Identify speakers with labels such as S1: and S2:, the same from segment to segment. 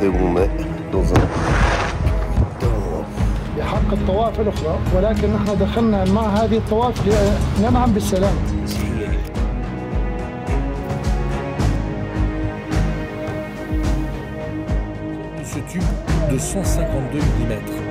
S1: يستخدمونه نظام
S2: بحق الطوائف الأخرى، ولكن نحن دخلنا مع هذه الطوائف لننعم بالسلام.
S3: Ce tube de 152 mm.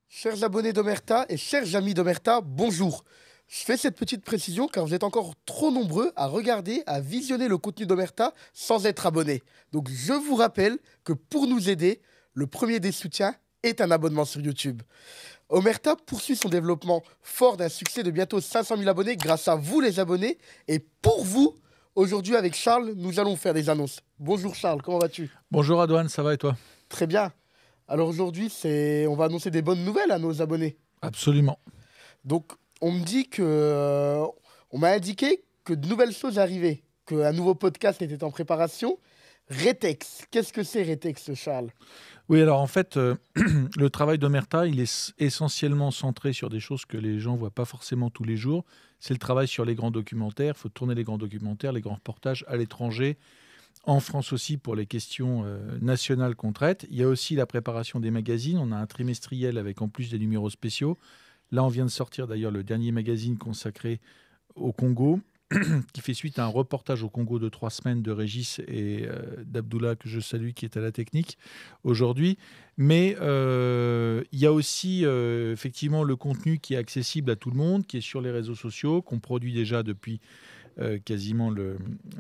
S4: Chers abonnés d'Omerta et chers amis d'Omerta, bonjour. Je fais cette petite précision car vous êtes encore trop nombreux à regarder, à visionner le contenu d'Omerta sans être abonnés. Donc je vous rappelle que pour nous aider, le premier des soutiens est un abonnement sur YouTube. Omerta poursuit son développement fort d'un succès de bientôt 500 000 abonnés grâce à vous les abonnés. Et pour vous, aujourd'hui avec Charles, nous allons faire des annonces. Bonjour Charles, comment vas-tu?
S3: Bonjour Adouane, ça va et toi?
S4: Très bien. Alors aujourd'hui, on va annoncer des bonnes nouvelles à nos abonnés.
S3: Absolument.
S4: Donc on m'a indiqué que de nouvelles choses arrivaient, qu'un nouveau podcast était en préparation. Retex, qu'est-ce que c'est Retex, Charles?
S3: Oui, alors en fait, le travail d'Omerta, il est essentiellement centré sur des choses que les gens ne voient pas forcément tous les jours. C'est le travail sur les grands documentaires. Il faut tourner les grands documentaires, les grands reportages à l'étranger, en France aussi pour les questions nationales qu'on traite. Il y a aussi la préparation des magazines. On a un trimestriel avec en plus des numéros spéciaux. Là, on vient de sortir d'ailleurs le dernier magazine consacré au Congo, qui fait suite à un reportage au Congo de 3 semaines de Régis et d'Abdullah, que je salue, qui est à la technique aujourd'hui. Mais il y a aussi effectivement le contenu qui est accessible à tout le monde, qui est sur les réseaux sociaux, qu'on produit déjà depuis quasiment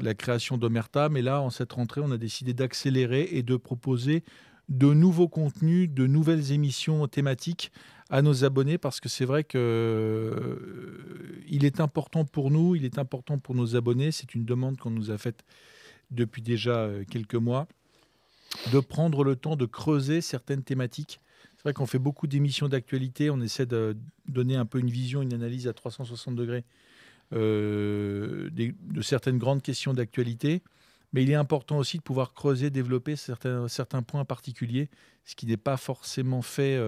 S3: la création d'Omerta. Mais là, en cette rentrée, on a décidé d'accélérer et de proposer de nouveaux contenus, de nouvelles émissions thématiques à nos abonnés, parce que c'est vrai qu'il est important pour nous, il est important pour nos abonnés, c'est une demande qu'on nous a faite depuis déjà quelques mois, de prendre le temps de creuser certaines thématiques. C'est vrai qu'on fait beaucoup d'émissions d'actualité, on essaie de donner un peu une vision, une analyse à 360 degrés de certaines grandes questions d'actualité, mais il est important aussi de pouvoir creuser, développer certains points particuliers, ce qui n'est pas forcément fait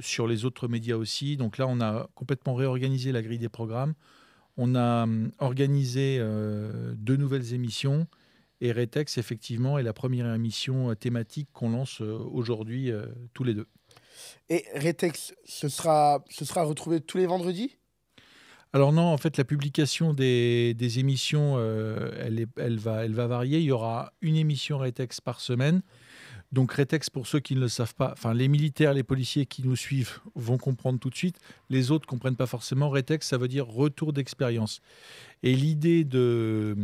S3: sur les autres médias aussi. Donc là, on a complètement réorganisé la grille des programmes. On a organisé 2 nouvelles émissions. Et Retex, effectivment, est la première émission thématique qu'on lance aujourd'hui tous les deux.
S4: Et Retex, ce sera retrouvé tous les vendredis?
S3: Alors non, en fait, la publication des émissions, elle va varier. Il y aura une émission Retex par semaine. Donc Retex, pour ceux qui ne le savent pas, enfin les militaires, les policiers qui nous suivent vont comprendre tout de suite. Les autres ne comprennent pas forcément. Retex, ça veut dire retour d'expérience. Et l'idée de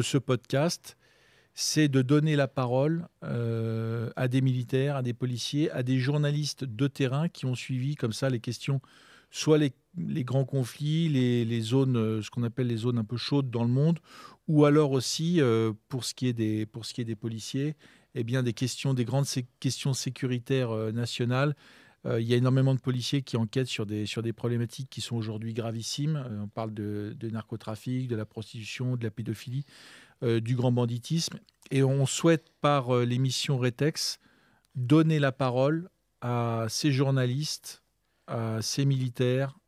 S3: ce podcast, c'est de donner la parole à des militaires, à des policiers, à des journalistes de terrain qui ont suivi comme ça les questions, soit les grands conflits, les zones, ce qu'on appelle les zones un peu chaudes dans le monde, ou alors aussi, pour ce qui est des policiers, eh bien, des grandes questions sécuritaires nationales. Il y a énormément de policiers qui enquêtent sur des problématiques qui sont aujourd'hui gravissimes. On parle de narcotrafic, de la prostitution, de la pédophilie, du grand banditisme. Et on souhaite, par l'émission Retex, donner la parole à ces journalistes, à ces militaires,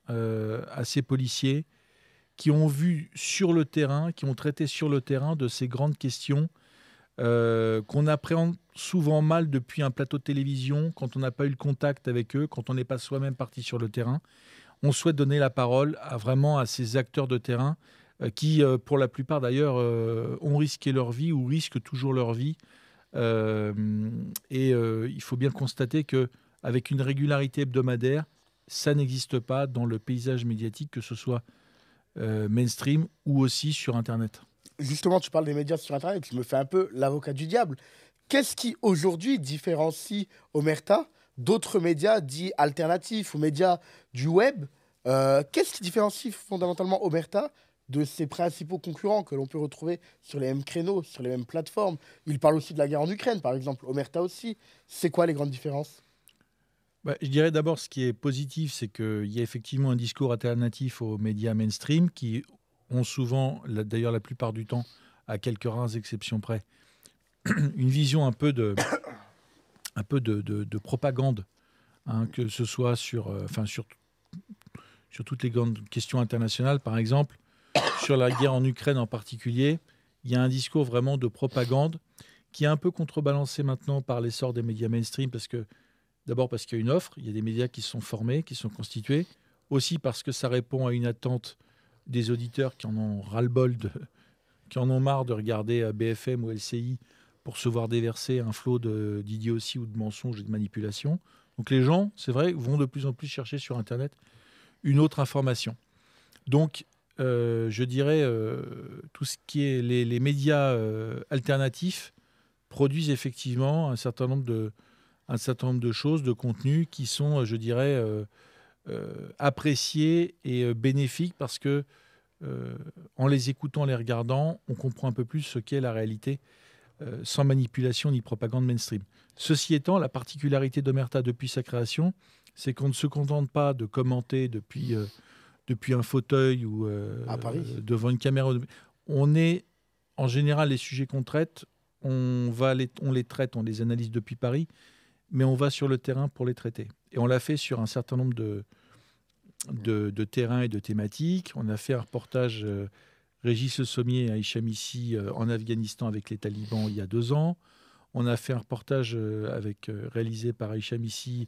S3: à ces policiers qui ont vu sur le terrain, qui ont traité sur le terrain de ces grandes questions qu'on appréhende souvent mal depuis un plateau de télévision, quand on n'a pas eu le contact avec eux, quand on n'est pas soi-même parti sur le terrain. On souhaite donner la parole vraiment à ces acteurs de terrain qui, pour la plupart d'ailleurs, ont risqué leur vie ou risquent toujours leur vie. Il faut bien constater qu'avec une régularité hebdomadaire, ça n'existe pas dans le paysage médiatique, que ce soit mainstream ou aussi sur Internet.
S4: Justement, tu parles des médias sur Internet, je me fais un peu l'avocat du diable. Qu'est-ce qui, aujourd'hui, différencie Omerta d'autres médias dits alternatifs ou médias du web? Qu'est-ce qui différencie fondamentalement Omerta de ses principaux concurrents que l'on peut retrouver sur les mêmes créneaux, sur les mêmes plateformes? Il parle aussi de la guerre en Ukraine, par exemple. Omerta aussi. C'est quoi les grandes différences?
S3: Je dirais d'abord, ce qui est positif, c'est qu'il y a effectivement un discours alternatif aux médias mainstream qui ont souvent, d'ailleurs la plupart du temps, à quelques rares exceptions près, une vision un peu de propagande hein, que ce soit sur toutes les grandes questions internationales, par exemple, sur la guerre en Ukraine en particulier. Il y a un discours vraiment de propagande qui est un peu contrebalancé maintenant par l'essor des médias mainstream, d'abord parce qu'il y a une offre, il y a des médias qui se sont formés, qui sont constitués, aussi parce que ça répond à une attente des auditeurs qui en ont ras-le-bol, qui en ont marre de regarder BFM ou LCI pour se voir déverser un flot d'idioties ou de mensonges et de manipulations. Donc les gens, c'est vrai, vont de plus en plus chercher sur Internet une autre information. Donc, je dirais, tout ce qui est les médias alternatifs produisent effectivement un certain nombre de choses, de contenus qui sont, je dirais, appréciés et bénéfiques parce que, en les écoutant, en les regardant, on comprend un peu plus ce qu'est la réalité sans manipulation ni propagande mainstream. Ceci étant, la particularité d'Omerta depuis sa création, c'est qu'on ne se contente pas de commenter depuis un fauteuil ou
S4: À Paris.
S3: devant une caméra. On est, en général, les sujets qu'on traite, on les traite, on les analyse depuis Paris, mais on va sur le terrain pour les traiter. Et on l'a fait sur un certain nombre de terrains et de thématiques. On a fait un reportage Régis Le Sommier et Aïcha Missi en Afghanistan avec les talibans il y a 2 ans. On a fait un reportage réalisé par Aïcha Missi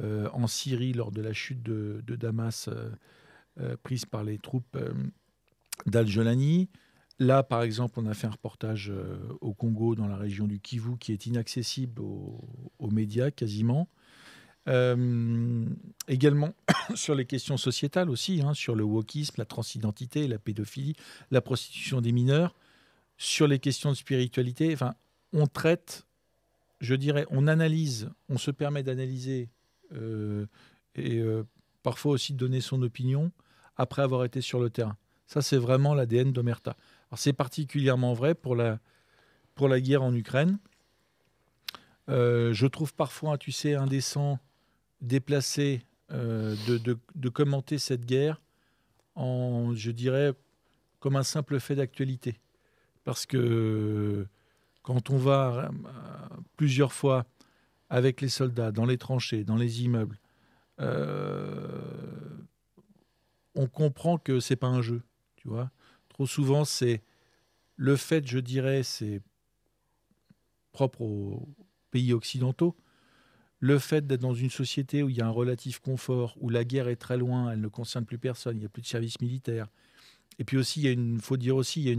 S3: en Syrie lors de la chute de Damas prise par les troupes d'Al-Jolani. Là, par exemple, on a fait un reportage au Congo, dans la région du Kivu, qui est inaccessible aux médias quasiment. Également sur les questions sociétales aussi, hein, sur le wokisme, la transidentité, la pédophilie, la prostitution des mineurs, sur les questions de spiritualité. Enfin, on traite, je dirais, on analyse, on se permet d'analyser et parfois aussi de donner son opinion après avoir été sur le terrain. Ça, c'est vraiment l'ADN d'Omerta. Alors, c'est particulièrement vrai pour la guerre en Ukraine. Je trouve parfois, tu sais, indécent, déplacé de commenter cette guerre en, je dirais, comme un simple fait d'actualité. Parce que quand on va plusieurs fois avec les soldats dans les tranchées, dans les immeubles, on comprend que c'est pas un jeu, tu vois. Trop souvent, c'est le fait, je dirais, c'est propre aux pays occidentaux, le fait d'être dans une société où il y a un relatif confort, où la guerre est très loin, elle ne concerne plus personne, il n'y a plus de service militaire. Et puis aussi, faut dire aussi, il y a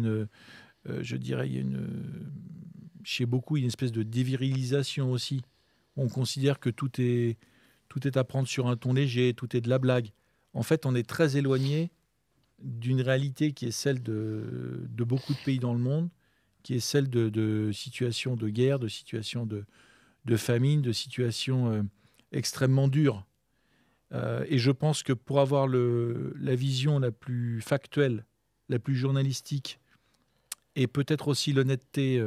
S3: je dirais, chez beaucoup, il y a une espèce de dévirilisation aussi. On considère que tout est à prendre sur un ton léger, tout est de la blague. En fait, on est très éloigné d'une réalité qui est celle de beaucoup de pays dans le monde, qui est celle de situations de guerre, de situations de famine, de situations extrêmement dures. Et je pense que pour avoir la vision la plus factuelle, la plus journalistique, et peut-être aussi l'honnêteté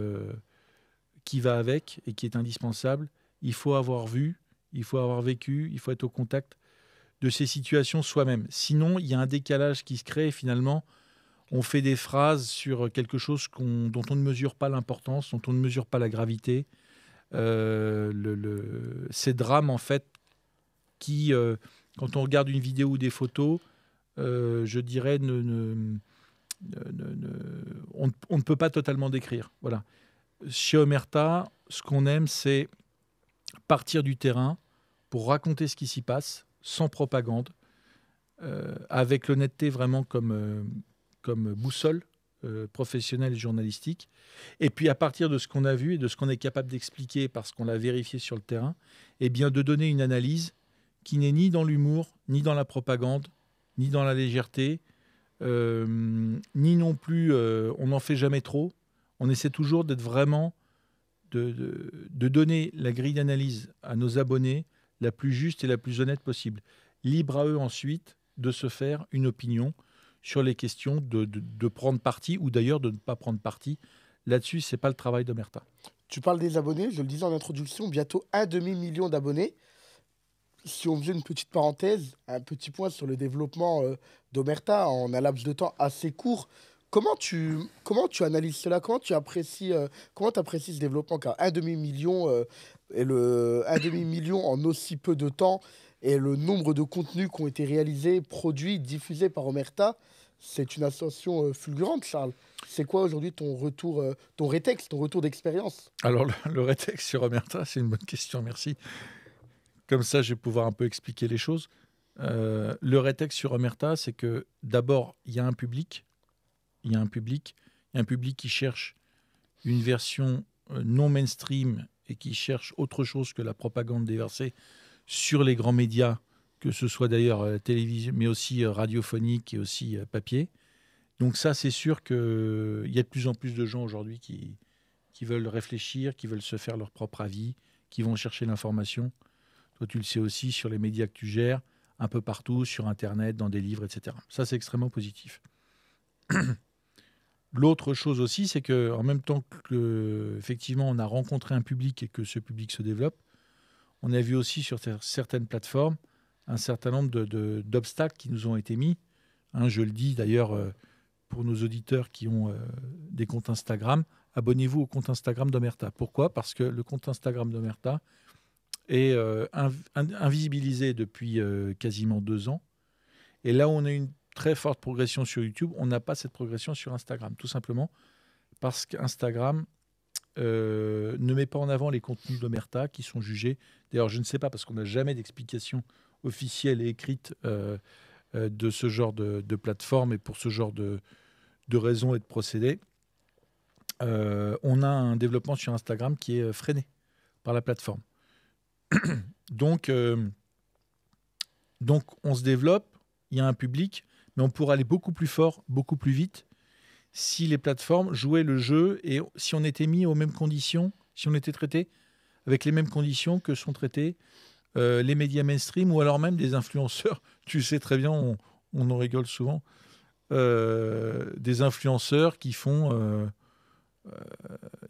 S3: qui va avec et qui est indispensable, il faut avoir vu, il faut avoir vécu, il faut être au contact de ces situations soi-même. Sinon, il y a un décalage qui se crée et finalement, on fait des phrases sur quelque chose dont on ne mesure pas l'importance, dont on ne mesure pas la gravité. Ces drames, en fait, qui, quand on regarde une vidéo ou des photos, je dirais, on ne peut pas totalement décrire. Voilà. Chez Omerta, ce qu'on aime, c'est partir du terrain pour raconter ce qui s'y passe, sans propagande, avec l'honnêteté vraiment comme boussole professionnelle et journalistique. Et puis à partir de ce qu'on a vu et de ce qu'on est capable d'expliquer parce qu'on l'a vérifié sur le terrain, eh bien de donner une analyse qui n'est ni dans l'humour, ni dans la propagande, ni dans la légèreté, ni non plus, on n'en fait jamais trop. On essaie toujours d'être vraiment, de donner la grille d'analyse à nos abonnés la plus juste et la plus honnête possible. Libre à eux ensuite de se faire une opinion sur les questions de prendre parti ou d'ailleurs de ne pas prendre parti. Là-dessus, ce n'est pas le travail d'Omerta.
S4: Tu parles des abonnés, je le disais en introduction, bientôt 1,5 million d'abonnés. Si on faisait une petite parenthèse, un petit point sur le développement d'Omerta en un laps de temps assez court, Comment tu analyses cela? Comment tu apprécies, ce développement? Car un demi-million un demi-million en aussi peu de temps et le nombre de contenus qui ont été réalisés, produits, diffusés par Omerta, c'est une ascension fulgurante, Charles. C'est quoi aujourd'hui ton retour, ton rétex, ton retour d'expérience?
S3: Alors, le rétexte sur Omerta, c'est une bonne question, merci. Comme ça, je vais pouvoir un peu expliquer les choses. Le rétexte sur Omerta, c'est que d'abord, il y a un public. Il y a un public qui cherche une version non mainstream et qui cherche autre chose que la propagande déversée sur les grands médias, que ce soit d'ailleurs télévision, mais aussi radiophonique et aussi papier. Donc ça, c'est sûr qu'il y a de plus en plus de gens aujourd'hui qui veulent réfléchir, qui veulent se faire leur propre avis, qui vont chercher l'information. Toi, tu le sais aussi sur les médias que tu gères, un peu partout, sur Internet, dans des livres, etc. Ça, c'est extrêmement positif. L'autre chose aussi, c'est qu'en même temps que, effectivement, on a rencontré un public et que ce public se développe, on a vu aussi sur certaines plateformes un certain nombre d'obstacles qui nous ont été mis. Hein, je le dis d'ailleurs pour nos auditeurs qui ont des comptes Instagram, abonnez-vous au compte Instagram d'Omerta. Pourquoi? Parce que le compte Instagram d'Omerta est invisibilisé depuis quasiment 2 ans. Et là où on a une très forte progression sur YouTube, on n'a pas cette progression sur Instagram, tout simplement parce qu'Instagram ne met pas en avant les contenus d'Omerta qui sont jugés. D'ailleurs, je ne sais pas, parce qu'on n'a jamais d'explication officielle et écrite de ce genre de plateforme et pour ce genre de raisons et de procédés. On a un développement sur Instagram qui est freiné par la plateforme. Donc, on se développe, il y a un public, mais on pourrait aller beaucoup plus fort, beaucoup plus vite, si les plateformes jouaient le jeu et si on était mis aux mêmes conditions, si on était traité avec les mêmes conditions que sont traités les médias mainstream ou alors même des influenceurs. Tu sais très bien, on en rigole souvent, des influenceurs qui font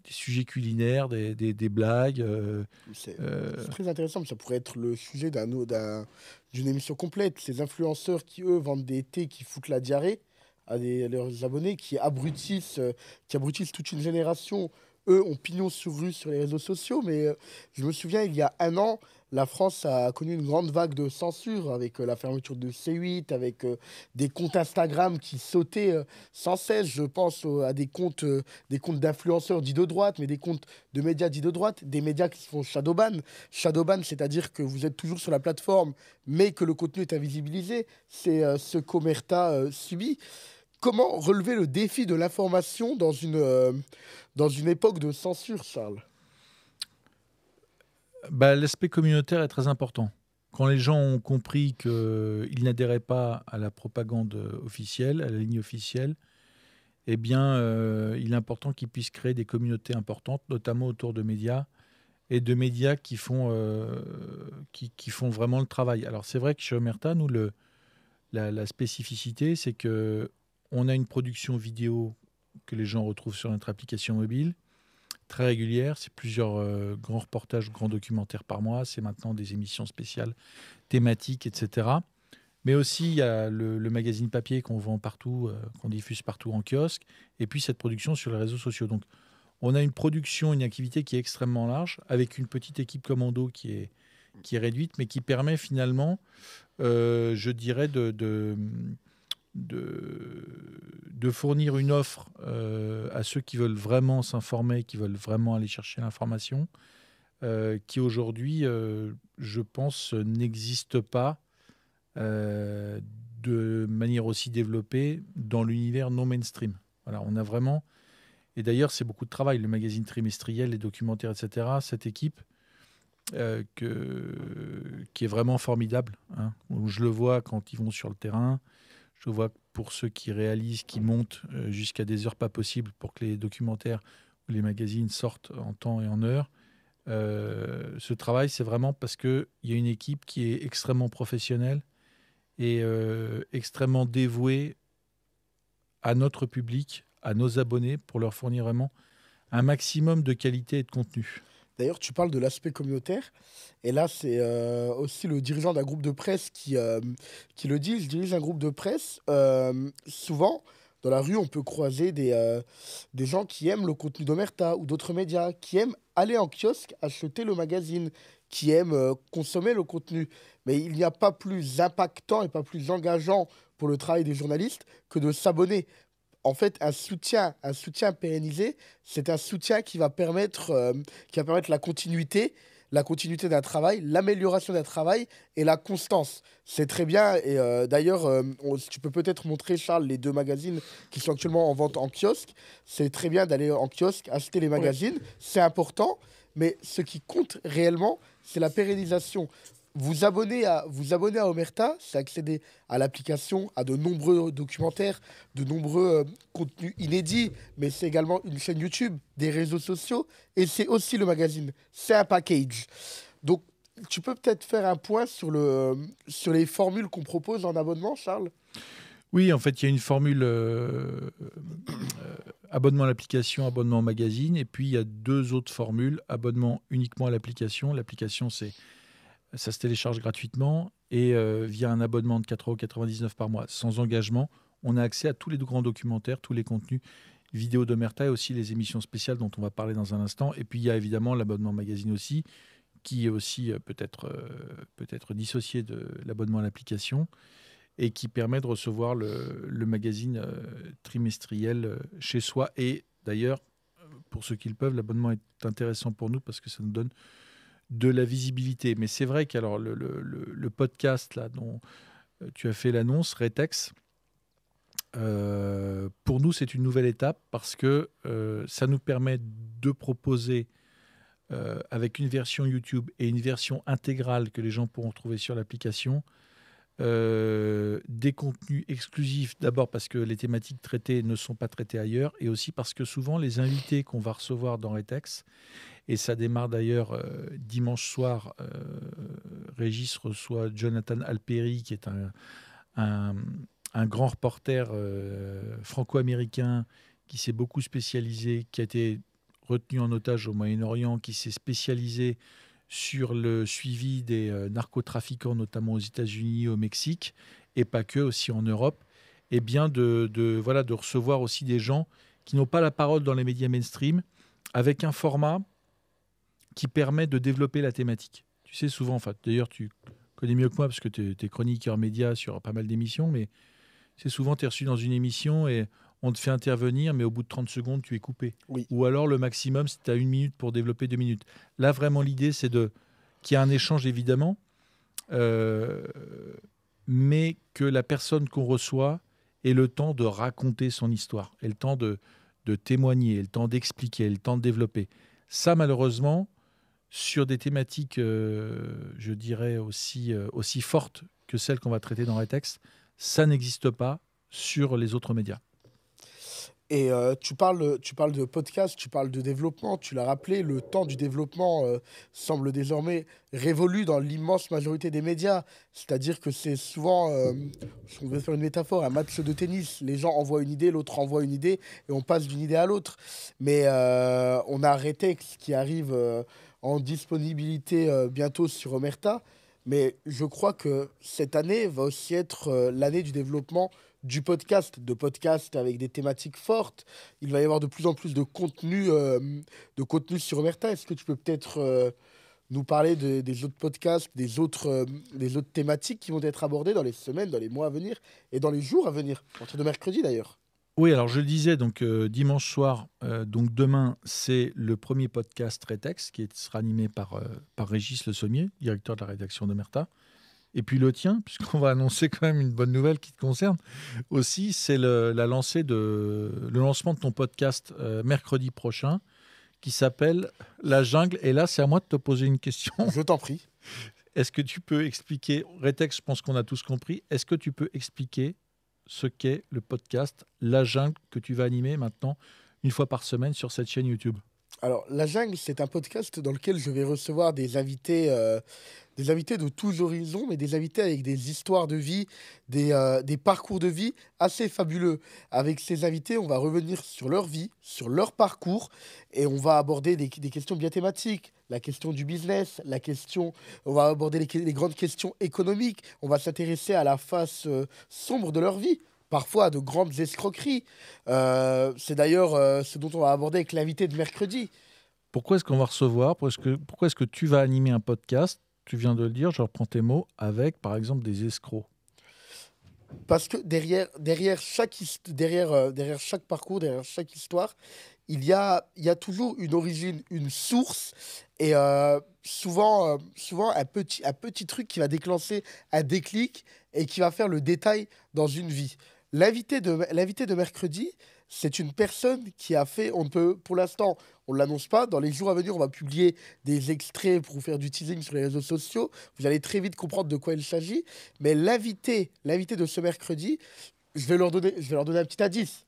S3: des sujets culinaires, des blagues.
S4: C'est très intéressant, mais ça pourrait être le sujet d'une émission complète. Ces influenceurs qui, eux, vendent des thés qui foutent la diarrhée à leurs abonnés, qui abrutissent toute une génération. Eux ont pignon sur rue sur les réseaux sociaux, mais je me souviens, il y a un an, la France a connu une grande vague de censure avec la fermeture de C8, avec des comptes Instagram qui sautaient sans cesse. Je pense à des comptes d'influenceurs dits de droite, mais des comptes de médias dits de droite, des médias qui se font shadowban. Shadowban, c'est-à-dire que vous êtes toujours sur la plateforme, mais que le contenu est invisibilisé. C'est ce qu'Omerta subit. Comment relever le défi de l'information dans une époque de censure, Charles?
S3: L'aspect communautaire est très important. Quand les gens ont compris qu'ils n'adhéraient pas à la propagande officielle, à la ligne officielle, eh bien, il est important qu'ils puissent créer des communautés importantes, notamment autour de médias, et de médias qui font vraiment le travail. Alors, c'est vrai que chez Omerta, nous, la spécificité, c'est qu'on a une production vidéo que les gens retrouvent sur notre application mobile, très régulière. C'est plusieurs grands reportages, grands documentaires par mois. C'est maintenant des émissions spéciales, thématiques, etc. Mais aussi, il y a le magazine papier qu'on vend partout, qu'on diffuse partout en kiosque. Et puis, cette production sur les réseaux sociaux. Donc, on a une production, une activité qui est extrêmement large, avec une petite équipe commando qui est réduite, mais qui permet finalement, je dirais, de fournir une offre à ceux qui veulent vraiment s'informer, qui veulent vraiment aller chercher l'information, qui aujourd'hui, je pense, n'existe pas de manière aussi développée dans l'univers non mainstream. Voilà, on a vraiment... Et d'ailleurs, c'est beaucoup de travail, le magazine trimestriel, les documentaires, etc. Cette équipe qui est vraiment formidable. Hein, où je le vois quand ils vont sur le terrain. Je vois pour ceux qui réalisent, qui montent jusqu'à des heures pas possibles pour que les documentaires ou les magazines sortent en temps et en heure. Ce travail, c'est vraiment parce qu'il y a une équipe qui est extrêmement professionnelle et extrêmement dévouée à notre public, à nos abonnés, pour leur fournir vraiment un maximum de qualité et de contenu.
S4: D'ailleurs, tu parles de l'aspect communautaire. Et là, c'est aussi le dirigeant d'un groupe de presse qui le dit. Je dirige un groupe de presse. Souvent, Dans la rue, on peut croiser des gens qui aiment le contenu d'Omerta ou d'autres médias, qui aiment aller en kiosque, acheter le magazine, qui aiment consommer le contenu. Mais il n'y a pas plus impactant et pas plus engageant pour le travail des journalistes que de s'abonner. En fait, un soutien pérennisé, c'est un soutien qui va permettre la continuité d'un travail, l'amélioration d'un travail et la constance. C'est très bien. Et d'ailleurs, tu peux peut-être montrer, Charles, les deux magazines qui sont actuellement en vente en kiosque. C'est très bien d'aller en kiosque, acheter les
S2: Oui.
S4: magazines. C'est important. Mais ce qui compte réellement, c'est la pérennisation. Vous abonner à Omerta, c'est accéder à l'application, à de nombreux documentaires, de nombreux contenus inédits, mais c'est également une chaîne YouTube, des réseaux sociaux, et c'est aussi le magazine. C'est un package. Donc, tu peux peut-être faire un point sur les formules qu'on propose en abonnement, Charles?
S3: Oui, en fait, il y a une formule abonnement à l'application, abonnement au magazine, et puis il y a deux autres formules, abonnement uniquement à l'application. L'application, ça se télécharge gratuitement, et via un abonnement de 4,99 € par mois, sans engagement, on a accès à tous les grands documentaires, tous les contenus vidéo d'Omerta et aussi les émissions spéciales dont on va parler dans un instant. Et puis il y a évidemment l'abonnement magazine aussi, qui est aussi peut-être dissocié de l'abonnement à l'application, et qui permet de recevoir le magazine trimestriel chez soi. Et d'ailleurs, pour ceux qui le peuvent, l'abonnement est intéressant pour nous parce que ça nous donne de la visibilité. Mais c'est vrai qu'alors le podcast là, dont tu as fait l'annonce, Retex, pour nous, c'est une nouvelle étape parce que ça nous permet de proposer avec une version YouTube et une version intégrale que les gens pourront trouver sur l'application, des contenus exclusifs, d'abord parce que les thématiques traitées ne sont pas traitées ailleurs, et aussi parce que souvent les invités qu'on va recevoir dans Retex, et ça démarre d'ailleurs dimanche soir, Régis reçoit Jonathan Alperi, qui est un grand reporter franco-américain qui s'est beaucoup spécialisé, qui a été retenu en otage au Moyen-Orient, qui s'est spécialisé sur le suivi des narcotrafiquants, notamment aux États-Unis, au Mexique, et pas que, aussi en Europe, et bien de recevoir aussi des gens qui n'ont pas la parole dans les médias mainstream, avec un format qui permet de développer la thématique. Tu sais, souvent, enfin, d'ailleurs, tu connais mieux que moi, parce que tu es chroniqueur média sur pas mal d'émissions, mais c'est souvent, tu es reçu dans une émission et on te fait intervenir, mais au bout de 30 secondes, tu es coupé.
S4: Oui.
S3: Ou alors, le maximum, c'est tu as 1 minute pour développer 2 minutes. Là, vraiment, l'idée, c'est qu'il y a un échange, évidemment, mais que la personne qu'on reçoit ait le temps de raconter son histoire, ait le temps de témoigner, ait le temps d'expliquer, ait le temps de développer. Ça, malheureusement, sur des thématiques, je dirais, aussi fortes que celles qu'on va traiter dans Retex, ça n'existe pas sur les autres médias.
S4: Et tu parles de podcast, tu parles de développement, tu l'as rappelé, le temps du développement semble désormais révolu dans l'immense majorité des médias. C'est-à-dire que c'est souvent, si on veut faire une métaphore, un match de tennis. Les gens envoient une idée, l'autre envoie une idée, et on passe d'une idée à l'autre. Mais on a Retex qui arrive en disponibilité bientôt sur Omerta. Mais je crois que cette année va aussi être l'année du développement du podcast, de podcasts avec des thématiques fortes. Il va y avoir de plus en plus de contenu sur Omerta. Est-ce que tu peux peut-être nous parler des autres podcasts, des autres thématiques qui vont être abordées dans les semaines, dans les mois à venir et dans les jours à venir, à partir de mercredi d'ailleurs?
S3: Oui, alors je le disais, donc dimanche soir, donc demain, c'est le premier podcast Retex qui sera animé par Régis Le Sommier, directeur de la rédaction d'Omerta. Et puis le tien, puisqu'on va annoncer quand même une bonne nouvelle qui te concerne aussi, c'est le lancement de ton podcast mercredi prochain, qui s'appelle La Jungle. Et là, c'est à moi de te poser une question.
S4: Je t'en prie.
S3: Est-ce que tu peux expliquer, Retex, je pense qu'on a tous compris, est-ce que tu peux expliquer ce qu'est le podcast La Jungle que tu vas animer maintenant une fois par semaine sur cette chaîne YouTube?
S4: Alors, La Jungle, c'est un podcast dans lequel je vais recevoir des invités de tous horizons, mais des invités avec des histoires de vie, des parcours de vie assez fabuleux. Avec ces invités, on va revenir sur leur vie, sur leur parcours, et on va aborder des questions bien thématiques. La question du business, on va aborder les grandes questions économiques, on va s'intéresser à la face sombre de leur vie. parfois à de grandes escroqueries. C'est d'ailleurs ce dont on va aborder avec l'invité de mercredi.
S3: Pourquoi est-ce qu'on va recevoir, pourquoi est-ce que tu vas animer un podcast, tu viens de le dire, je reprends tes mots, avec par exemple des escrocs?
S4: Parce que derrière chaque parcours, derrière chaque histoire, il y a toujours une origine, une source, et souvent un petit truc qui va déclencher un déclic et qui va faire le détail dans une vie. L'invité de mercredi, c'est une personne qui a fait, on ne peut, pour l'instant, on ne l'annonce pas, dans les jours à venir, on va publier des extraits pour vous faire du teasing sur les réseaux sociaux. Vous allez très vite comprendre de quoi il s'agit. Mais l'invité de ce mercredi, je vais leur donner un petit indice.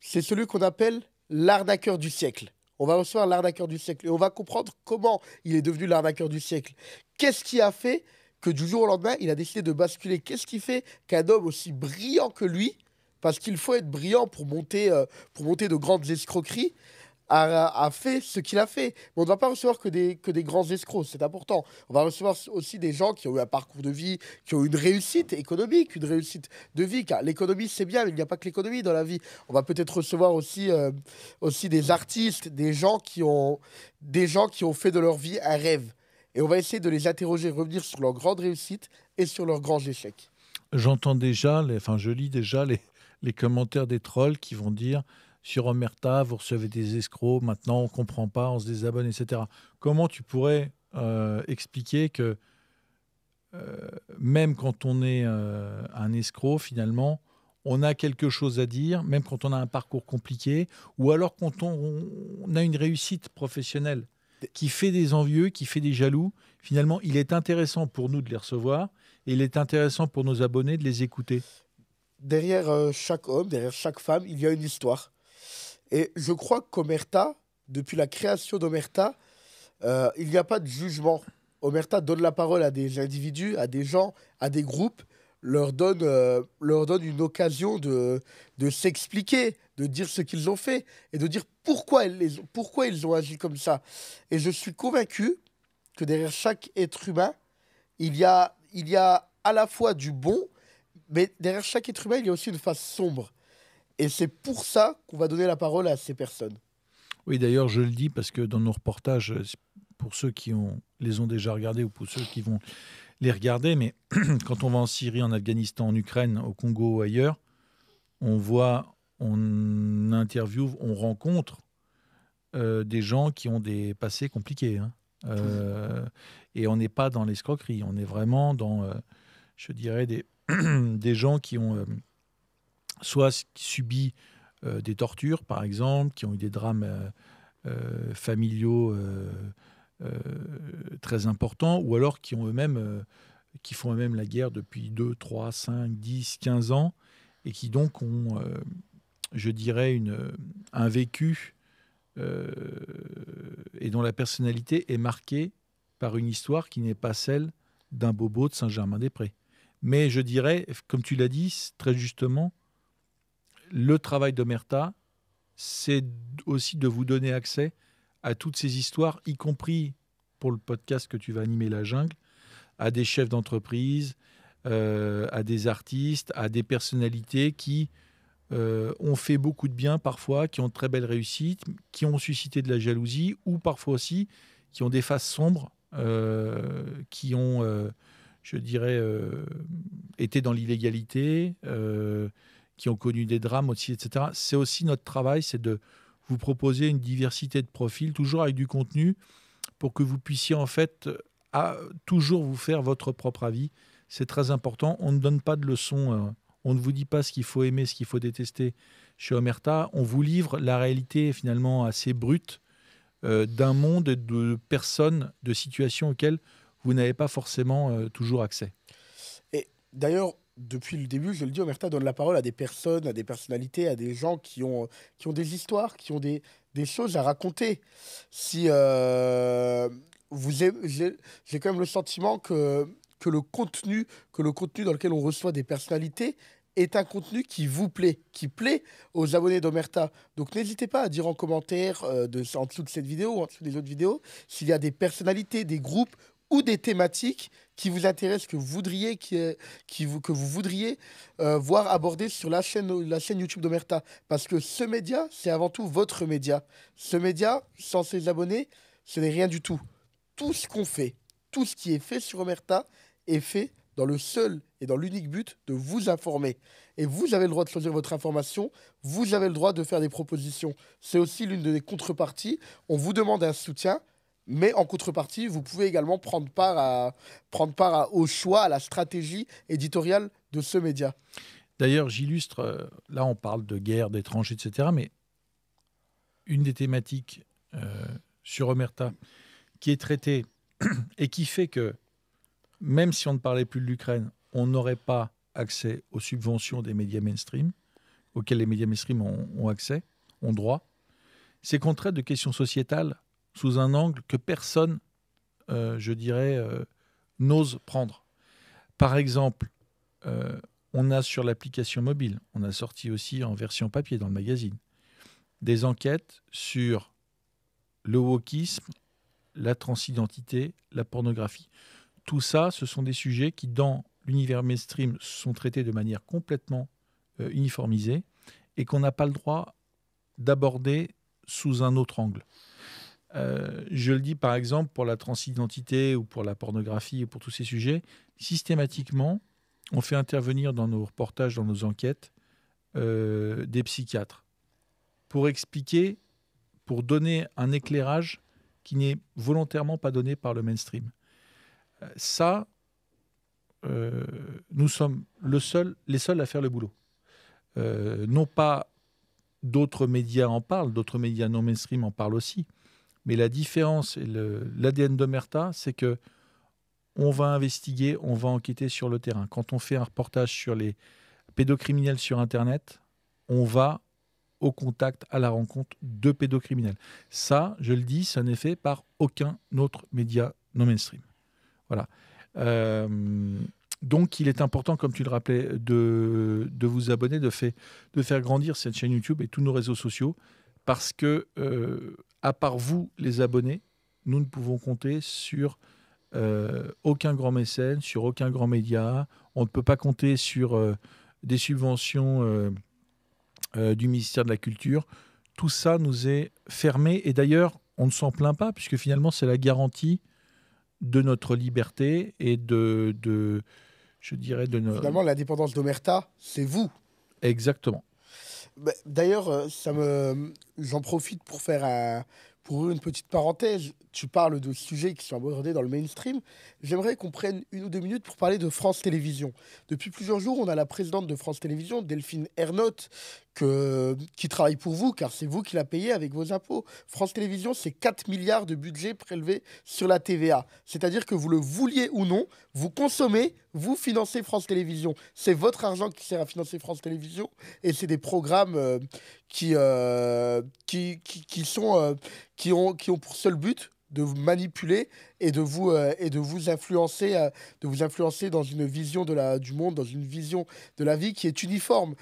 S4: C'est celui qu'on appelle l'arnaqueur du siècle. On va recevoir l'arnaqueur du siècle et on va comprendre comment il est devenu l'arnaqueur du siècle. Qu'est-ce qui a fait que du jour au lendemain, il a décidé de basculer? Qu'est-ce qui fait qu'un homme aussi brillant que lui, parce qu'il faut être brillant pour monter de grandes escroqueries, a fait ce qu'il a fait. Mais on ne va pas recevoir que des grands escrocs, c'est important. On va recevoir aussi des gens qui ont eu un parcours de vie, qui ont eu une réussite économique, une réussite de vie, car l'économie c'est bien, mais il n'y a pas que l'économie dans la vie. On va peut-être recevoir aussi des artistes, des gens qui ont fait de leur vie un rêve. Et on va essayer de les interroger, revenir sur leurs grandes réussites et sur leurs grands échecs.
S3: J'entends déjà, je lis déjà les commentaires des trolls qui vont dire sur Omerta, vous recevez des escrocs, maintenant on ne comprend pas, on se désabonne, etc. Comment tu pourrais expliquer que même quand on est un escroc, finalement, on a quelque chose à dire, même quand on a un parcours compliqué, ou alors quand on a une réussite professionnelle qui fait des envieux, qui fait des jaloux, finalement, il est intéressant pour nous de les recevoir et il est intéressant pour nos abonnés de les écouter.
S4: Derrière chaque homme, derrière chaque femme, il y a une histoire. Et je crois qu'Omerta, depuis la création d'Omerta, il n'y a pas de jugement. Omerta donne la parole à des individus, à des gens, à des groupes, leur donne une occasion de s'expliquer, de dire ce qu'ils ont fait et de dire pourquoi ils ont agi comme ça. Et je suis convaincu que derrière chaque être humain, il y a à la fois du bon, mais derrière chaque être humain, il y a aussi une face sombre. Et c'est pour ça qu'on va donner la parole à ces personnes.
S3: Oui, d'ailleurs, je le dis parce que dans nos reportages, pour ceux qui les ont déjà regardés ou pour ceux qui vont les regarder, mais quand on va en Syrie, en Afghanistan, en Ukraine, au Congo ou ailleurs, on voit, on interviewe, on rencontre des gens qui ont des passés compliqués. Hein. Et on n'est pas dans l'escroquerie, on est vraiment dans, je dirais, des gens qui ont soit subi des tortures, par exemple, qui ont eu des drames familiaux très importants, ou alors qui font eux-mêmes la guerre depuis 2, 3, 5, 10, 15 ans, et qui donc ont, je dirais, un vécu et dont la personnalité est marquée par une histoire qui n'est pas celle d'un bobo de Saint-Germain-des-Prés. Mais je dirais, comme tu l'as dit très justement, le travail d'Omerta, c'est aussi de vous donner accès à toutes ces histoires, y compris pour le podcast que tu vas animer, La Jungle, à des chefs d'entreprise, à des artistes, à des personnalités qui ont fait beaucoup de bien parfois, qui ont de très belles réussites, qui ont suscité de la jalousie, ou parfois aussi qui ont des faces sombres, qui ont, je dirais, été dans l'illégalité, qui ont connu des drames aussi, etc. C'est aussi notre travail, c'est de vous proposer une diversité de profils, toujours avec du contenu, pour que vous puissiez en fait toujours vous faire votre propre avis. C'est très important. On ne donne pas de leçons, on ne vous dit pas ce qu'il faut aimer, ce qu'il faut détester chez Omerta. On vous livre la réalité finalement assez brute d'un monde de personnes, de situations auxquelles vous n'avez pas forcément toujours accès.
S4: Et d'ailleurs, depuis le début, je le dis, Omerta donne la parole à des personnes, à des personnalités, à des gens qui ont des histoires, qui ont des choses à raconter. Si j'ai quand même le sentiment que le contenu dans lequel on reçoit des personnalités est un contenu qui vous plaît, qui plaît aux abonnés d'Omerta. Donc n'hésitez pas à dire en commentaire en dessous de cette vidéo ou en dessous des autres vidéos s'il y a des personnalités, des groupes ou des thématiques qui vous intéressent, que vous voudriez, que vous voudriez voir abordées sur la chaîne YouTube d'Omerta. Parce que ce média, c'est avant tout votre média. Ce média, sans ses abonnés, ce n'est rien du tout. Tout ce qu'on fait, tout ce qui est fait sur Omerta est fait dans le seul et dans l'unique but de vous informer. Et vous avez le droit de choisir votre information, vous avez le droit de faire des propositions. C'est aussi l'une des contreparties. On vous demande un soutien, mais en contrepartie, vous pouvez également prendre part au choix, à la stratégie éditoriale de ce média.
S3: D'ailleurs, j'illustre, là on parle de guerre, d'étrangers, etc. Mais une des thématiques sur Omerta qui est traitée et qui fait que même si on ne parlait plus de l'Ukraine, on n'aurait pas accès aux subventions des médias mainstream, auxquelles les médias mainstream ont accès, ont droit. C'est qu'on traite de questions sociétales sous un angle que personne, je dirais, n'ose prendre. Par exemple, on a sur l'application mobile, on a sorti aussi en version papier dans le magazine, des enquêtes sur le wokisme, la transidentité, la pornographie. Tout ça, ce sont des sujets qui, dans l'univers mainstream, sont traités de manière complètement uniformisée et qu'on n'a pas le droit d'aborder sous un autre angle. Je le dis par exemple pour la transidentité ou pour la pornographie ou pour tous ces sujets, systématiquement, on fait intervenir dans nos reportages, dans nos enquêtes, des psychiatres pour expliquer, pour donner un éclairage qui n'est volontairement pas donné par le mainstream. Ça, nous sommes les seuls à faire le boulot. Non pas d'autres médias en parlent, d'autres médias non mainstream en parlent aussi, mais la différence et l'ADN d'Omerta, c'est que on va investiguer, on va enquêter sur le terrain. Quand on fait un reportage sur les pédocriminels sur Internet, on va au contact, à la rencontre de pédocriminels. Ça, je le dis, ça n'est fait par aucun autre média non mainstream. Voilà. Donc, il est important, comme tu le rappelais, de vous abonner, de faire grandir cette chaîne YouTube et tous nos réseaux sociaux, parce que, à part vous, les abonnés, nous ne pouvons compter sur aucun grand mécène, sur aucun grand média. On ne peut pas compter sur des subventions du ministère de la Culture. Tout ça nous est fermé. Et d'ailleurs, on ne s'en plaint pas, puisque finalement, c'est la garantie de notre liberté et je dirais, de notre...
S4: Finalement, l'indépendance d'Omerta, c'est vous.
S3: Exactement.
S4: D'ailleurs, j'en profite pour une petite parenthèse. Tu parles de sujets qui sont abordés dans le mainstream. J'aimerais qu'on prenne 1 ou 2 minutes pour parler de France Télévisions. Depuis plusieurs jours, on a la présidente de France Télévisions, Delphine Ernotte, qui travaille pour vous, car c'est vous qui la payez avec vos impôts. France Télévisions, c'est 4 milliards de budget prélevé sur la TVA. C'est-à-dire que vous le vouliez ou non, vous consommez, vous financez France Télévisions. C'est votre argent qui sert à financer France Télévisions, et c'est des programmes qui ont pour seul but de vous manipuler et de vous influencer dans une vision du monde, dans une vision de la vie qui est uniforme.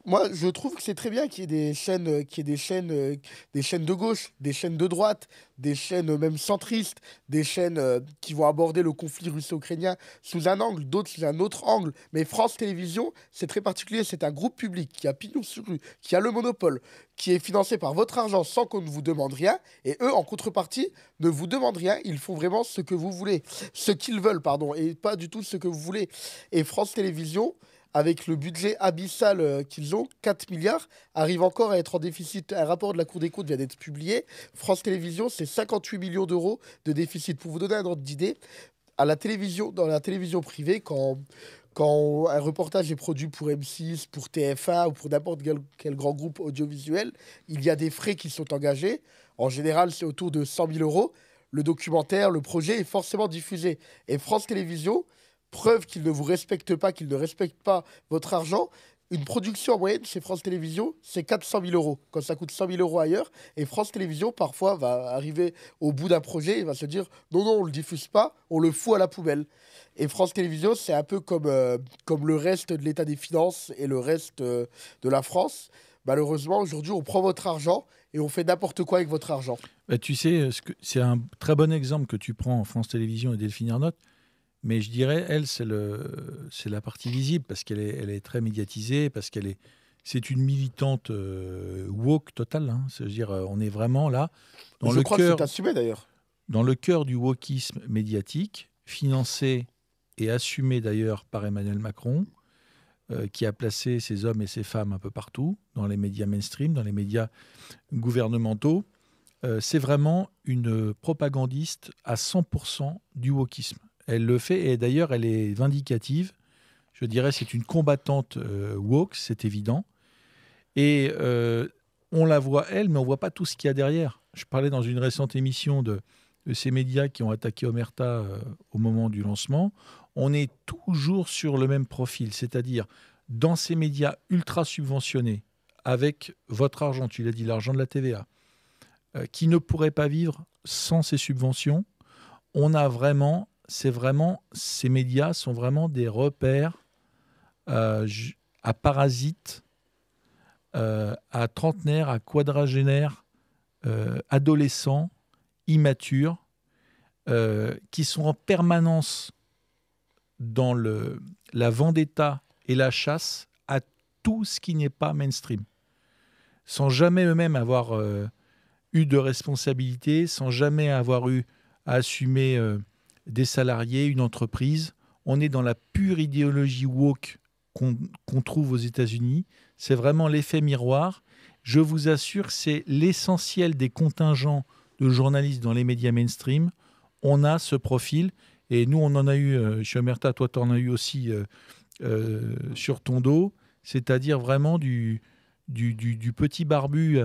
S4: Moi, je trouve que c'est très bien qu'il y ait des chaînes de gauche, des chaînes de droite, des chaînes même centristes, des chaînes qui vont aborder le conflit russo-ukrainien sous un angle, d'autres sous un autre angle. Mais France Télévisions, c'est très particulier. C'est un groupe public qui a pignon sur rue, qui a le monopole, qui est financé par votre argent sans qu'on ne vous demande rien. Et eux, en contrepartie, ne vous demandent rien. Ils font vraiment ce que vous voulez, ce qu'ils veulent, pardon, et pas du tout ce que vous voulez. Et France Télévisions, avec le budget abyssal qu'ils ont, 4 milliards, arrive encore à être en déficit. Un rapport de la Cour des comptes vient d'être publié. France Télévisions, c'est 58 millions d'euros de déficit. Pour vous donner un ordre d'idée, dans la télévision privée, quand un reportage est produit pour M6, pour TF1 ou pour n'importe quel grand groupe audiovisuel, il y a des frais qui sont engagés. En général, c'est autour de 100 000 euros. Le documentaire, le projet est forcément diffusé. Et France Télévisions, preuve qu'ils ne vous respectent pas, qu'ils ne respectent pas votre argent, une production en moyenne chez France Télévisions, c'est 400 000 euros. Quand ça coûte 100 000 euros ailleurs, et France Télévisions, parfois, va arriver au bout d'un projet et va se dire « Non, on ne le diffuse pas, on le fout à la poubelle ». Et France Télévisions, c'est un peu comme le reste de l'état des finances et le reste de la France. Malheureusement, aujourd'hui, on prend votre argent et on fait n'importe quoi avec votre argent.
S3: Bah, tu sais, c'est un très bon exemple que tu prends en France Télévisions et Delphine Ernotte, mais je dirais, elle, c'est la partie visible, parce elle est très médiatisée, parce c'est une militante woke totale. Hein. C'est-à-dire, on est vraiment là,
S4: Je crois que c'est assumé d'ailleurs.
S3: dans le cœur du wokisme médiatique, financé et assumé d'ailleurs par Emmanuel Macron, qui a placé ces hommes et ces femmes un peu partout, dans les médias mainstream, dans les médias gouvernementaux. C'est vraiment une propagandiste à 100% du wokisme. Elle le fait, et d'ailleurs, elle est vindicative. Je dirais, c'est une combattante woke, c'est évident. Et on la voit, elle, mais on ne voit pas tout ce qu'il y a derrière. Je parlais dans une récente émission de ces médias qui ont attaqué Omerta au moment du lancement. On est toujours sur le même profil, c'est-à-dire dans ces médias ultra subventionnés, avec votre argent, tu l'as dit, l'argent de la TVA, qui ne pourrait pas vivre sans ces subventions. On a vraiment, ces médias sont vraiment des repères à parasites, à trentenaires, à quadragénaires, adolescents, immatures, qui sont en permanence dans la vendetta et la chasse à tout ce qui n'est pas mainstream, sans jamais eux-mêmes avoir eu de responsabilité, sans jamais avoir eu à assumer des salariés, une entreprise. On est dans la pure idéologie woke qu'on trouve aux États-Unis. C'est vraiment l'effet miroir. Je vous assure, c'est l'essentiel des contingents de journalistes dans les médias mainstream. On a ce profil. Et nous, on en a eu, chez Omerta, toi, tu en as eu aussi sur ton dos. C'est-à-dire vraiment du petit barbu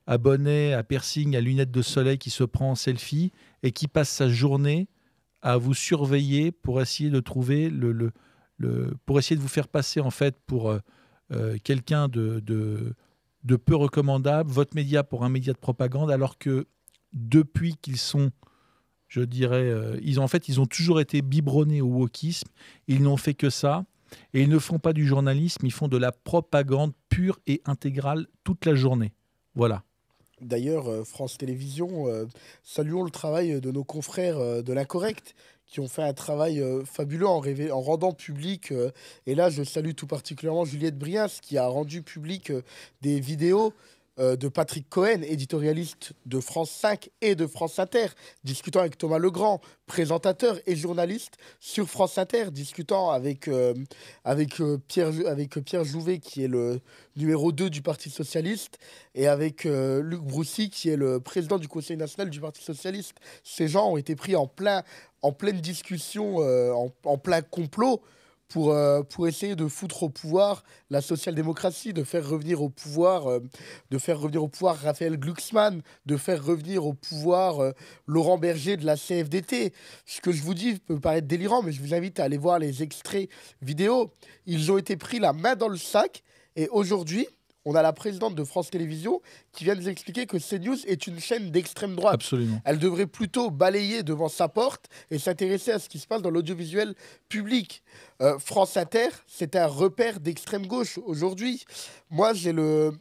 S3: à bonnet, à piercing, à lunettes de soleil qui se prend en selfie et qui passe sa journée à vous surveiller pour essayer de trouver pour essayer de vous faire passer en fait pour quelqu'un de peu recommandable, votre média pour un média de propagande, alors que depuis qu'ils sont, je dirais, ils ont toujours été biberonnés au wokisme, ils n'ont fait que ça, et ils ne font pas du journalisme, ils font de la propagande pure et intégrale toute la journée. Voilà.
S4: D'ailleurs, France Télévisions, saluons le travail de nos confrères de l'Incorrect qui ont fait un travail fabuleux en rendant public, et là je salue tout particulièrement Juliette Brias qui a rendu public des vidéos de Patrick Cohen, éditorialiste de France 5 et de France Inter, discutant avec Thomas Legrand, présentateur et journaliste sur France Inter, discutant avec Pierre Jouvet, qui est le numéro 2 du Parti Socialiste, et avec Luc Broussy, qui est le président du Conseil national du Parti Socialiste. Ces gens ont été pris en pleine discussion, en plein complot, pour essayer de foutre au pouvoir la social-démocratie, de faire revenir au pouvoir Raphaël Glucksmann, de faire revenir au pouvoir Laurent Berger de la CFDT. Ce que je vous dis peut paraître délirant, mais je vous invite à aller voir les extraits vidéo. Ils ont été pris la main dans le sac, et aujourd'hui, on a la présidente de France Télévisions qui vient nous expliquer que CNews est une chaîne d'extrême droite.
S3: Absolument.
S4: Elle devrait plutôt balayer devant sa porte et s'intéresser à ce qui se passe dans l'audiovisuel public. France Inter, c'est un repère d'extrême gauche aujourd'hui. Moi, j'ai le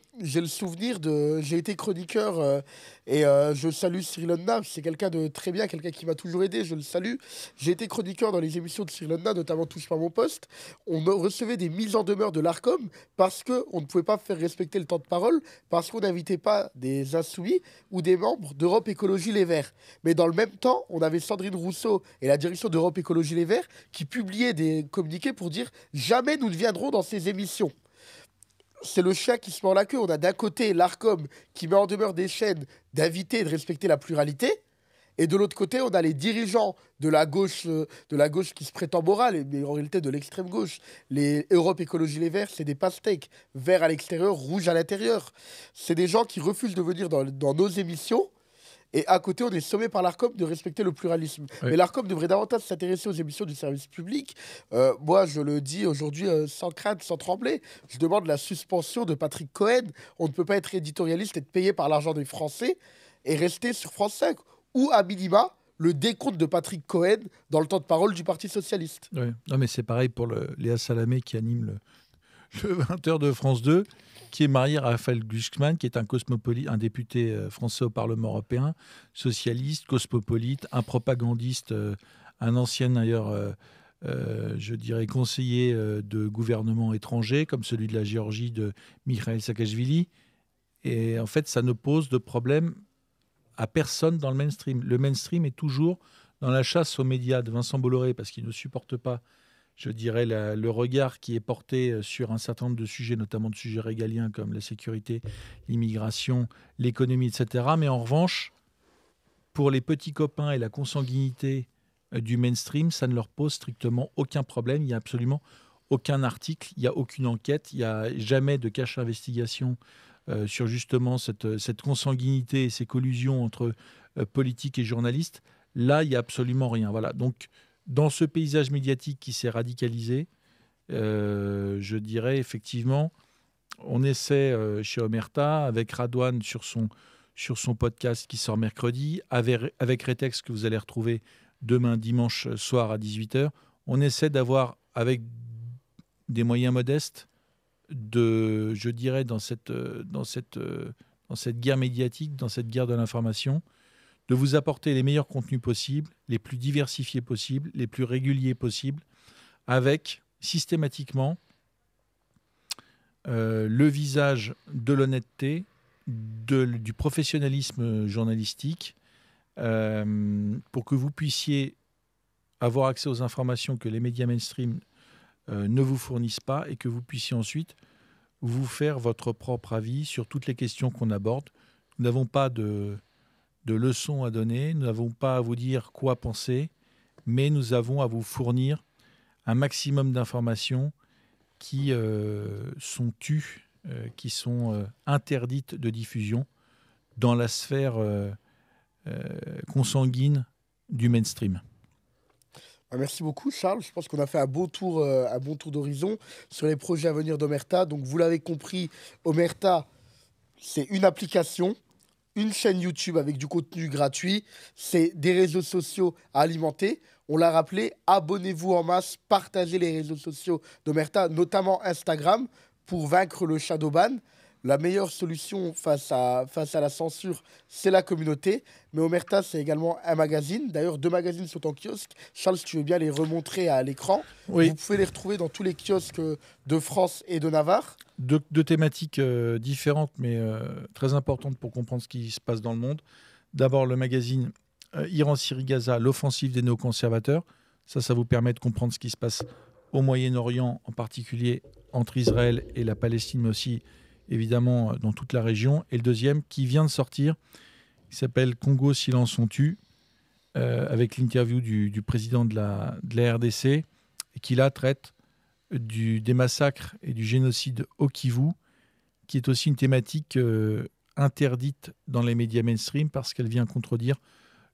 S4: souvenir j'ai été chroniqueur et je salue Cyril Hanouna. C'est quelqu'un de très bien, quelqu'un qui m'a toujours aidé. Je le salue. J'ai été chroniqueur dans les émissions de Cyril Hanouna, notamment Touche pas mon poste. On recevait des mises en demeure de l'Arcom parce qu'on ne pouvait pas faire respecter le temps de parole, parce qu'on n'invitait pas des insoumis ou des membres d'Europe Écologie Les Verts. Mais dans le même temps, on avait Sandrine Rousseau et la direction d'Europe Écologie Les Verts qui publiaient des communiqués pour dire « Jamais nous ne viendrons dans ces émissions ». C'est le chat qui se mord la queue. On a d'un côté l'Arcom qui met en demeure des chaînes d'inviter et de respecter la pluralité. Et de l'autre côté, on a les dirigeants de la gauche qui se prétend morale, mais en réalité de l'extrême gauche. Les Europe Écologie Les Verts, c'est des pastèques, verts à l'extérieur, rouge à l'intérieur. C'est des gens qui refusent de venir dans nos émissions. Et à côté, on est sommé par l'Arcom de respecter le pluralisme. Oui. Mais l'Arcom devrait davantage s'intéresser aux émissions du service public. Moi, je le dis aujourd'hui sans crainte, sans trembler. Je demande la suspension de Patrick Cohen. On ne peut pas être éditorialiste, être payé par l'argent des Français et rester sur France 5. Ou à minima, le décompte de Patrick Cohen dans le temps de parole du Parti Socialiste.
S3: Oui. Non, mais c'est pareil pour Léa Salamé qui anime le 20h de France 2, qui est marié à Raphaël Glucksmann, qui est un cosmopolite, un député français au Parlement européen, socialiste, cosmopolite, un propagandiste, un ancien d'ailleurs, je dirais, conseiller de gouvernement étranger, comme celui de la Géorgie de Mikhail Saakashvili. Et en fait, ça ne pose de problème à personne dans le mainstream. Le mainstream est toujours dans la chasse aux médias de Vincent Bolloré, parce qu'il ne supporte pas, je dirais, le regard qui est porté sur un certain nombre de sujets, notamment de sujets régaliens comme la sécurité, l'immigration, l'économie, etc. Mais en revanche, pour les petits copains et la consanguinité du mainstream, ça ne leur pose strictement aucun problème. Il n'y a absolument aucun article, il n'y a aucune enquête, il n'y a jamais de cache-investigation sur justement cette consanguinité et ces collusions entre politiques et journalistes. Là, il n'y a absolument rien. Voilà. Donc, dans ce paysage médiatique qui s'est radicalisé, je dirais effectivement, on essaie chez Omerta, avec Radouane sur son podcast qui sort mercredi, avec Retex que vous allez retrouver demain dimanche soir à 18h, on essaie d'avoir, avec des moyens modestes, je dirais, dans cette guerre médiatique, dans cette guerre de l'information, de vous apporter les meilleurs contenus possibles, les plus diversifiés possibles, les plus réguliers possibles, avec systématiquement le visage de l'honnêteté, du professionnalisme journalistique, pour que vous puissiez avoir accès aux informations que les médias mainstream ne vous fournissent pas, et que vous puissiez ensuite vous faire votre propre avis sur toutes les questions qu'on aborde. Nous n'avons pas de leçons à donner, nous n'avons pas à vous dire quoi penser, mais nous avons à vous fournir un maximum d'informations qui sont tues, qui sont interdites de diffusion dans la sphère consanguine du mainstream.
S4: Merci beaucoup, Charles. Je pense qu'on a fait un bon tour d'horizon sur les projets à venir d'Omerta. Donc, vous l'avez compris, Omerta, c'est une application, une chaîne YouTube avec du contenu gratuit, c'est des réseaux sociaux à alimenter. On l'a rappelé, abonnez-vous en masse, partagez les réseaux sociaux d'Omerta, notamment Instagram, pour vaincre le shadowban. La meilleure solution face à la censure, c'est la communauté. Mais Omerta, c'est également un magazine. D'ailleurs, 2 magazines sont en kiosque. Charles, si tu veux bien les remontrer à l'écran.
S3: Oui.
S4: Vous pouvez les retrouver dans tous les kiosques de France et de Navarre.
S3: Deux thématiques différentes, mais très importantes pour comprendre ce qui se passe dans le monde. D'abord, le magazine Iran, Syrie, Gaza, l'offensive des néoconservateurs. Ça vous permet de comprendre ce qui se passe au Moyen-Orient, en particulier entre Israël et la Palestine, mais aussi évidemment dans toute la région. Et le deuxième, qui vient de sortir, qui s'appelle Congo, silence on tue, avec l'interview du président de la RDC, et qui là traite des massacres et du génocide au Kivu, qui est aussi une thématique interdite dans les médias mainstream, parce qu'elle vient contredire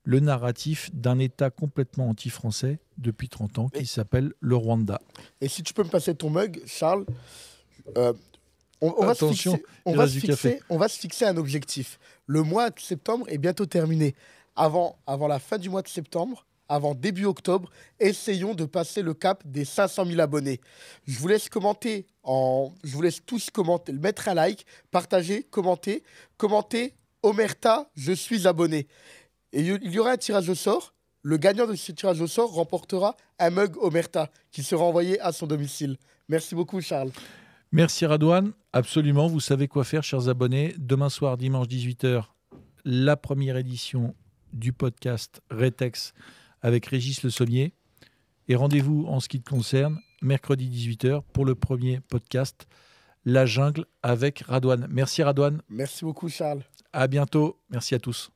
S3: le narratif d'un État complètement anti-français depuis 30 ans, qui s'appelle le Rwanda.
S4: Et si tu peux me passer ton mug, Charles, on va se fixer un objectif. Le mois de septembre est bientôt terminé. Avant la fin du mois de septembre, avant début octobre, essayons de passer le cap des 500 000 abonnés. Je vous laisse tous commenter, mettre un like, partager, commenter. Omerta, je suis abonné. Et il y aura un tirage au sort. Le gagnant de ce tirage au sort remportera un mug Omerta qui sera envoyé à son domicile. Merci beaucoup, Charles.
S3: Merci Radouane. Absolument, vous savez quoi faire, chers abonnés. Demain soir, dimanche 18h, la première édition du podcast Retex avec Régis Le Sommier. Et rendez-vous en ce qui te concerne, mercredi 18h, pour le premier podcast La Jungle avec Radouane. Merci Radouane.
S4: Merci beaucoup, Charles.
S3: À bientôt. Merci à tous.